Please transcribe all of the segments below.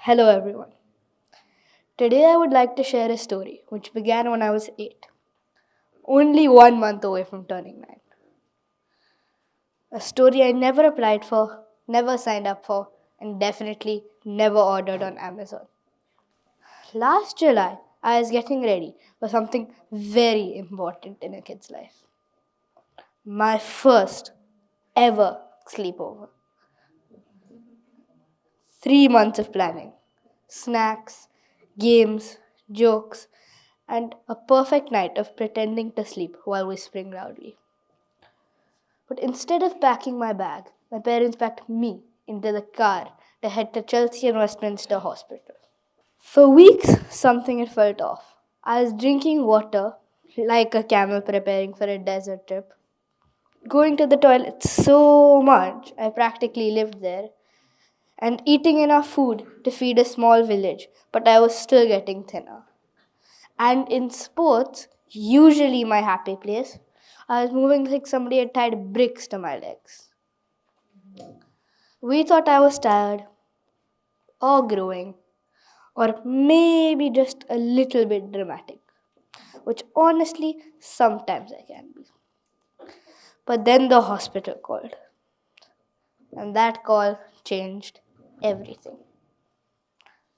Hello, everyone. Today I would like to share a story which began when I was 8, only 1 month away from turning 9. A story I never applied for, never signed up for, and definitely never ordered on Amazon. Last July, I was getting ready for something very important in a kid's life. My first ever sleepover. 3 months of planning, snacks, games, jokes, and a perfect night of pretending to sleep while whispering loudly. But instead of packing my bag, my parents packed me into the car to head to Chelsea and Westminster Hospital. For weeks, something had felt off. I was drinking water like a camel preparing for a desert trip, going to the toilet so much I practically lived there, and eating enough food to feed a small village, but I was still getting thinner. And in sports, usually my happy place, I was moving like somebody had tied bricks to my legs. We thought I was tired, or growing, or maybe just a little bit dramatic, which honestly, sometimes I can be. But then the hospital called, and that call changed everything.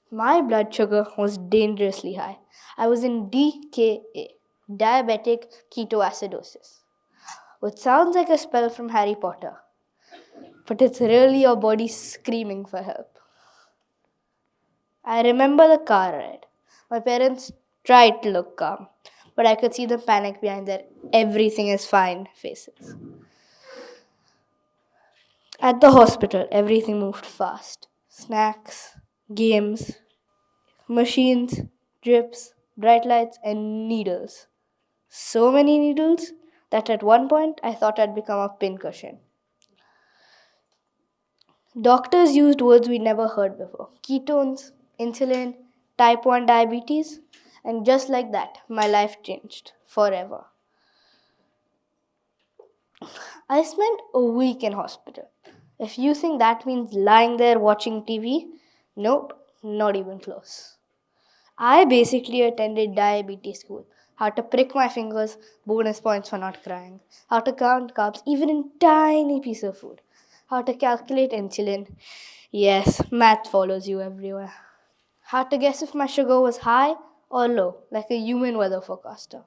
My blood sugar was dangerously high. I was in DKA, diabetic ketoacidosis, which sounds like a spell from Harry Potter, but it's really your body screaming for help. I remember the car ride. My parents tried to look calm, but I could see the panic behind their everything is fine faces. At the hospital, everything moved fast. Snacks, games, machines, drips, bright lights, and needles. So many needles that at one point I thought I'd become a pincushion. Doctors used words we never heard before: ketones, insulin, type 1 diabetes, and just like that, my life changed forever. I spent a week in hospital. If you think that means lying there watching TV, nope, not even close. I basically attended diabetes school. How to prick my fingers, bonus points for not crying. How to count carbs, even in tiny piece of food. How to calculate insulin. Yes, math follows you everywhere. How to guess if my sugar was high or low, like a human weather forecaster.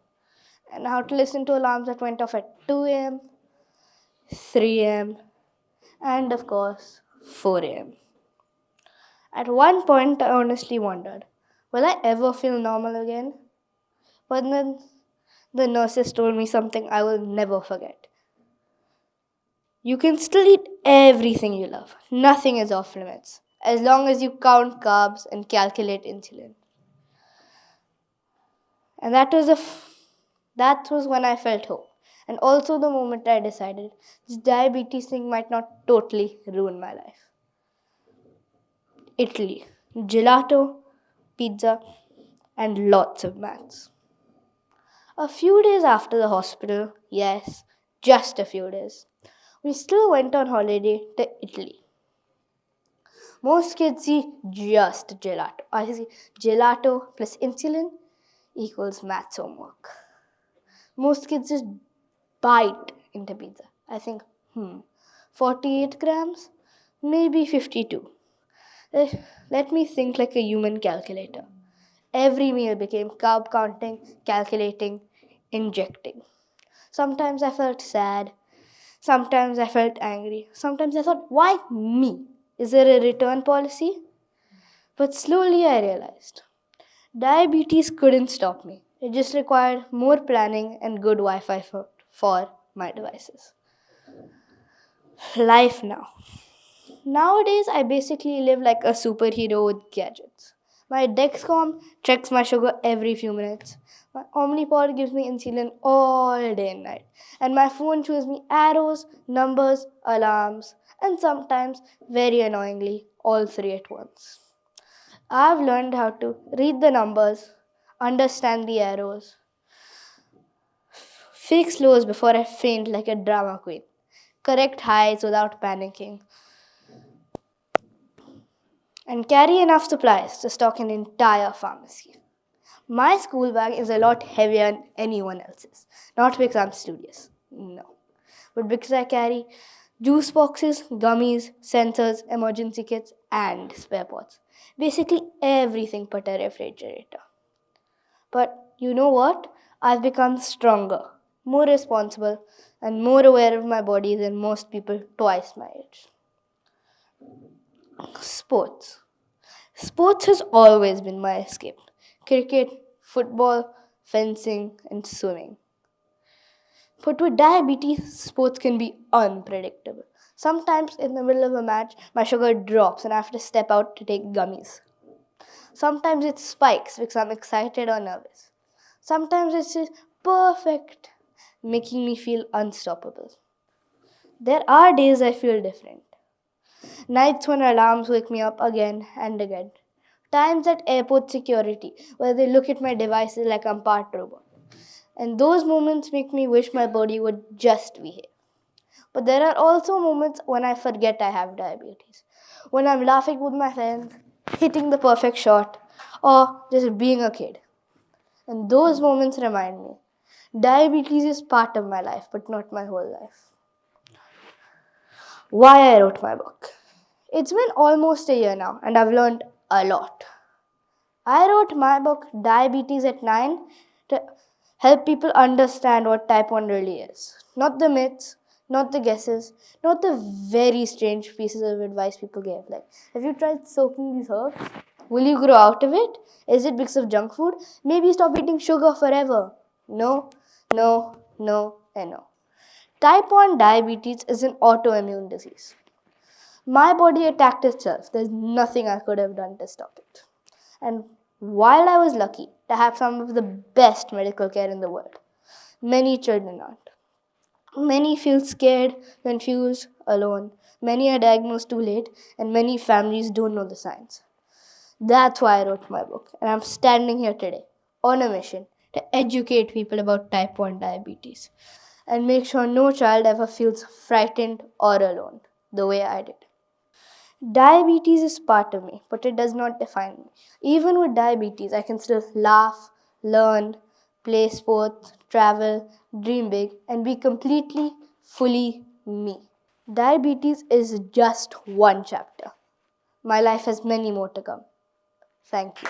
And how to listen to alarms that went off at 2 a.m., 3 a.m., and of course, 4 a.m. At one point, I honestly wondered, will I ever feel normal again? But then the nurses told me something I will never forget. You can still eat everything you love. Nothing is off limits, as long as you count carbs and calculate insulin. And that was when I felt hope. And also the moment I decided this diabetes thing might not totally ruin my life. Italy, gelato, pizza, and lots of maths. A few days after the hospital, yes, just a few days, we still went on holiday to Italy. Most kids see just gelato. I see gelato plus insulin equals maths homework. Most kids just bite into pizza. I think, 48 grams? Maybe 52. Eh, Let me think like a human calculator. Every meal became carb counting, calculating, injecting. Sometimes I felt sad. Sometimes I felt angry. Sometimes I thought, why me? Is there a return policy? But slowly I realized diabetes couldn't stop me. It just required more planning and good Wi Fi for my devices. Life now. Nowadays, I basically live like a superhero with gadgets. My Dexcom checks my sugar every few minutes. My Omnipod gives me insulin all day and night. And my phone shows me arrows, numbers, alarms, and sometimes, very annoyingly, all three at once. I've learned how to read the numbers, understand the arrows, fix lows before I faint like a drama queen, correct highs without panicking, and carry enough supplies to stock an entire pharmacy. My school bag is a lot heavier than anyone else's. Not because I'm studious, no, but because I carry juice boxes, gummies, sensors, emergency kits, and spare parts. Basically everything but a refrigerator. But you know what? I've become stronger, more responsible, and more aware of my body than most people twice my age. Sports. Sports has always been my escape. Cricket, football, fencing, and swimming. But with diabetes, sports can be unpredictable. Sometimes in the middle of a match, my sugar drops and I have to step out to take gummies. Sometimes it spikes because I'm excited or nervous. Sometimes it's just perfect, making me feel unstoppable. There are days I feel different. Nights when alarms wake me up again and again. Times at airport security where they look at my devices like I'm part robot. And those moments make me wish my body would just behave. But there are also moments when I forget I have diabetes. When I'm laughing with my friends, hitting the perfect shot, or just being a kid. And those moments remind me diabetes is part of my life, but not my whole life. Why I wrote my book. It's been almost a year now, and I've learned a lot. I wrote my book, Diabetes at 9, to help people understand what type 1 really is. Not the myths, not the guesses, not the very strange pieces of advice people gave. Like, have you tried soaking these herbs? Will you grow out of it? Is it because of junk food? Maybe stop eating sugar forever. No, no, no, and no. Type 1 diabetes is an autoimmune disease. My body attacked itself. There's nothing I could have done to stop it. And while I was lucky to have some of the best medical care in the world, many children aren't. Many feel scared, confused, alone. Many are diagnosed too late, and many families don't know the signs. That's why I wrote my book, and I'm standing here today on a mission to educate people about type 1 diabetes and make sure no child ever feels frightened or alone the way I did. Diabetes is part of me, but it does not define me. Even with diabetes, I can still laugh, learn, play sports, travel, dream big, and be completely, fully me. Diabetes is just one chapter. My life has many more to come. Thank you.